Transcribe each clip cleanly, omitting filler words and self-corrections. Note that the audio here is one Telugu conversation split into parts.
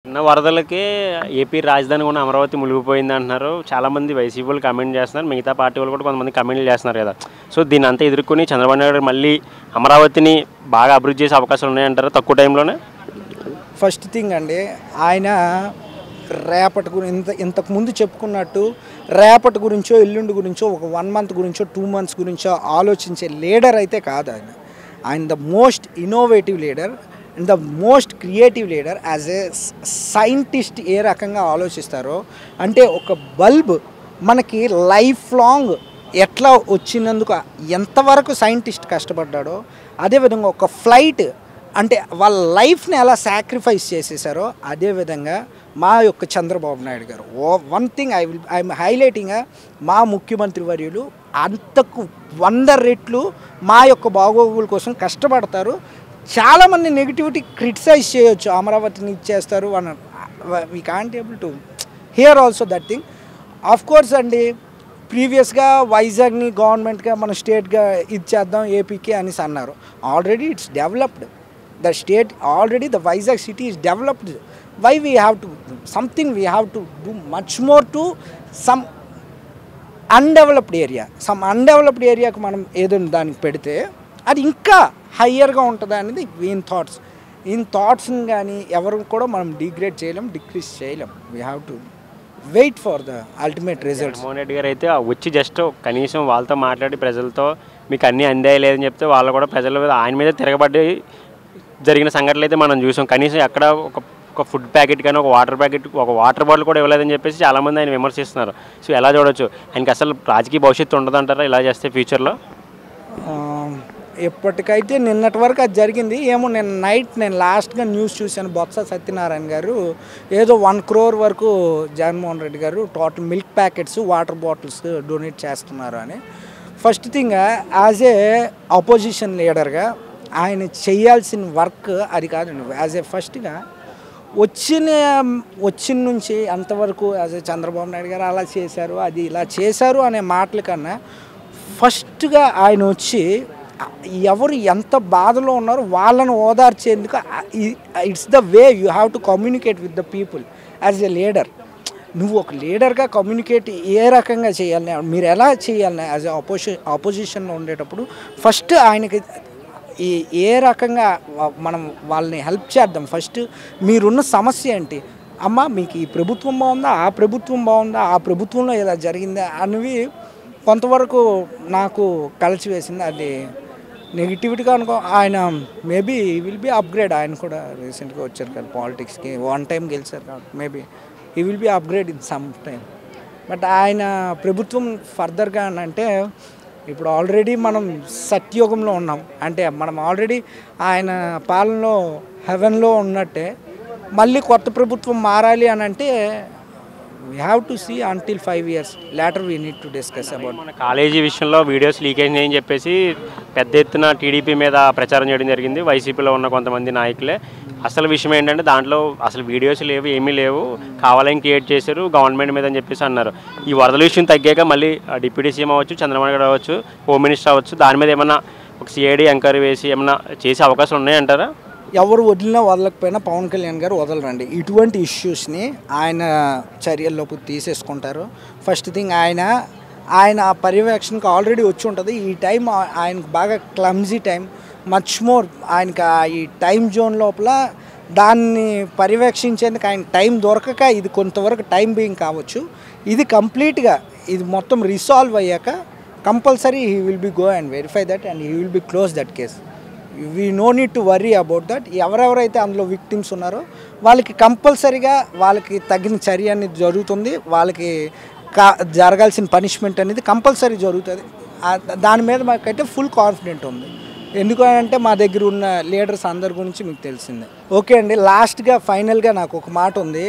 నిన్న వరదలకి ఏపీ రాజధాని కూడా అమరావతి మునిగిపోయింది అంటున్నారు. చాలామంది వైసీపీ వాళ్ళు కమెంట్ చేస్తున్నారు. మిగతా పార్టీ వాళ్ళు కూడా కొంతమంది కమెంట్లు చేస్తున్నారు కదా. సో దీన్ని అంతా ఎదుర్కొని చంద్రబాబు నాయుడు మళ్ళీ అమరావతిని బాగా అభివృద్ధి చేసే అవకాశాలు ఉన్నాయంటారు తక్కువ టైంలోనే. ఫస్ట్ థింగ్ అండి, ఆయన రేపటి గురించి ఇంతకుముందు చెప్పుకున్నట్టు రేపటి గురించో ఎల్లుండి గురించో ఒక 1 month గురించో 2 months గురించో ఆలోచించే లీడర్ అయితే కాదు ఆయన. ఆయన the most innovative leader and the most creative leader. As a scientist ఏ రకంగా ఆలోచిస్తారో, అంటే ఒక బల్బ్ మనకి లైఫ్ లాంగ్ ఎట్లా వచ్చినందుకు ఎంతవరకు సైంటిస్ట్ కష్టపడ్డాడో, అదేవిధంగా ఒక ఫ్లైట్ అంటే వాళ్ళ లైఫ్ని ఎలా సాక్రిఫైస్ చేసేసారో అదేవిధంగా మా యొక్క చంద్రబాబు నాయుడు గారు. వన్ థింగ్ ఐఎమ్ హైలైటింగ్, మా ముఖ్యమంత్రి వర్యులు అంతకు 100 రెట్లు మా యొక్క బాగోగుల కోసం కష్టపడతారు. చాలామంది నెగిటివిటీ క్రిటిసైజ్ చేయొచ్చు, అమరావతిని ఇచ్చేస్తారు అని. We can't able to hear also that thing. Of course అండి, ప్రీవియస్గా వైజాగ్ని గవర్నమెంట్గా మన స్టేట్గా ఇచ్చేద్దాం ఏపీకి అనేసి అన్నారు. Already it's developed. The state already, the Vizag city is developed. Why we have to something, we have to do much more to some undeveloped area. Some undeveloped area కు మనం ఏదైనా దానికి పెడితే అది ఇంకా హయ్యర్గా ఉంటుంది అనేది ఇన్ థాట్స్ని కానీ ఎవరు కూడా మనం డిగ్రేడ్ చేయలేం, డిక్రీజ్ చేయలేం. We have to wait for the ultimate results. Jaganmohan Reddy garu అయితే వచ్చి జస్ట్ కనీసం వాళ్ళతో మాట్లాడి ప్రజలతో మీకు అన్నీ అందేయలేదని చెప్తే వాళ్ళు కూడా ప్రజల మీద ఆయన మీద తిరగబడి జరిగిన సంఘటనలు అయితే మనం చూసాం. కనీసం ఎక్కడ ఒక ఫుడ్ ప్యాకెట్ కానీ ఒక వాటర్ బాటిల్ కూడా ఇవ్వలేదని చెప్పేసి చాలామంది ఆయన విమర్శిస్తున్నారు. సో ఎలా చూడొచ్చు, ఆయనకి అసలు రాజకీయ భవిష్యత్తు ఉండదంటారా ఇలా చేస్తే ఫ్యూచర్లో? ఎప్పటికైతే నిన్నటి వరకు అది జరిగింది ఏమో. నేను లాస్ట్గా న్యూస్ చూశాను, బొత్స సత్యనారాయణ గారు ఏదో 1 crore వరకు జగన్మోహన్ రెడ్డి గారు total milk packets, water bottles donate చేస్తున్నారు అని. First thing, as a opposition లీడర్గా ఆయన చేయాల్సిన వర్క్ అది కాదండి. యాజ్ ఏ ఫస్ట్గా వచ్చిన నుంచి అంతవరకు యాజ్ ఏ చంద్రబాబు నాయుడు గారు అలా చేశారు, అది ఇలా చేశారు అనే మాటల కన్నా ఫస్ట్గా ఆయన వచ్చి ఎవరు ఎంత బాధలో ఉన్నారో వాళ్ళను ఓదార్చేందుకు it's the way you have to communicate with the people as a leader. నువ్వు ఒక లీడర్గా కమ్యూనికేట్ ఏ రకంగా చేయాలని, మీరు ఎలా చేయాలని యాజ్ ఏ ఆపోజిషన్లో ఉండేటప్పుడు ఫస్ట్ ఆయనకి ఏ రకంగా మనం వాళ్ళని హెల్ప్ చేద్దాం. ఫస్ట్ మీరున్న సమస్య ఏంటి అమ్మ, మీకు ఈ ప్రభుత్వం బాగుందా, ఆ ప్రభుత్వం బాగుందా, ఆ ప్రభుత్వంలో ఇలా జరిగిందా అనేవి కొంతవరకు నాకు కలిసివేసింది. అది నెగిటివిటీగా అనుకో. ఆయన మేబీ విల్ బీ అప్గ్రేడ్. ఆయన కూడా రీసెంట్గా వచ్చారు కదా పాలిటిక్స్కి, 1 time గెలిచారు కాబట్టి maybe he will be upgrade in some time. But ఆయన ప్రభుత్వం ఫర్దర్గా అంటే ఇప్పుడు ఆల్రెడీ మనం సత్యుగంలో ఉన్నాం, అంటే మనం ఆల్రెడీ ఆయన పాలనలో హెవెన్లో ఉన్నట్టే. మళ్ళీ కొత్త ప్రభుత్వం మారాలి అని అంటే we have to see until 5 years later we need to discuss about. మన కాలేజీ విషయంలో వీడియోస్ లీక్ అయినాయని చెప్పేసి పెద్ద ఎత్తున టీడీపీ మీద ప్రచారం చేయడం జరిగింది, వైసీపీలో ఉన్న కొంతమంది నాయకులే. అసలు విషయం ఏంటంటే దాంట్లో అసలు వీడియోస్ లేవు, ఏమీ లేవు, కావాలని క్రియేట్ చేశారు గవర్నమెంట్ మీద అని చెప్పేసి అన్నారు. ఈ వరదల విషయం తగ్గాక మళ్ళీ డిప్యూటీ సీఎం అవ్వచ్చు, చంద్రబాబు నాయుడు అవ్వచ్చు, హోమ్ మినిస్టర్ అవ్వచ్చు, దాని మీద ఏమన్నా ఒక సిఐడి ఎంక్వైరీ వేసి ఏమన్నా చేసే అవకాశం ఉన్నాయంటారా? ఎవరు వదిలినా వదలకపోయినా పవన్ కళ్యాణ్ గారు వదలరండి. ఇటువంటి ఇష్యూస్ని ఆయన చర్యల్లోకి తీసేసుకుంటారు. ఫస్ట్ థింగ్, ఆయన పర్యవేక్షణకు ఆల్రెడీ వచ్చి ఉంటుంది. ఈ టైం ఆయనకు బాగా క్లమ్జీ టైం, మచ్ మోర్ ఆయనకి ఈ టైం జోన్ లోపల దాన్ని పర్యవేక్షించేందుకు ఆయన టైం దొరకక ఇది కొంతవరకు టైం బీయింగ్ కావచ్చు. ఇది కంప్లీట్గా ఇది మొత్తం రిసాల్వ్ అయ్యాక compulsory he will be go and verify that and he will be close that case. We know need to worry about that. ఎవరెవరైతే అందులో విక్టిమ్స్ ఉన్నారో వాళ్ళకి కంపల్సరీగా వాళ్ళకి తగిన చర్య అనేది జరుగుతుంది. వాళ్ళకి జరగాల్సిన పనిష్మెంట్ అనేది కంపల్సరీ జరుగుతుంది. దాని మీద మాకైతే ఫుల్ కాన్ఫిడెంట్ ఉంది. ఎందుకంటే మా దగ్గర ఉన్న లీడర్స్ అందరి గురించి మీకు తెలిసిందే. ఓకే అండి, లాస్ట్గా ఫైనల్గా నాకు ఒక మాట ఉంది.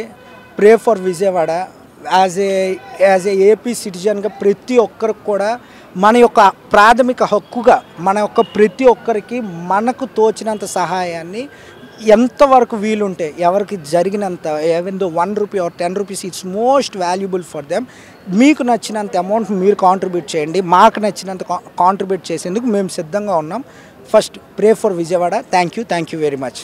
Pray for Vijayawada. As a AP సిటిజన్గా ప్రతి ఒక్కరికి కూడా మన యొక్క ప్రాథమిక హక్కుగా మన యొక్క ప్రతి ఒక్కరికి మనకు తోచినంత సహాయాన్ని ఎంతవరకు వీలుంటే ఎవరికి జరిగినంత, even though 1 rupee or 10 rupees, it's most valuable for them. మీకు నచ్చినంత అమౌంట్ మీరు కాంట్రిబ్యూట్ చేయండి, మాకు నచ్చినంత కాంట్రిబ్యూట్ చేసేందుకు మేము సిద్ధంగా ఉన్నాం. First pray for Vijayawada. Thank you very much.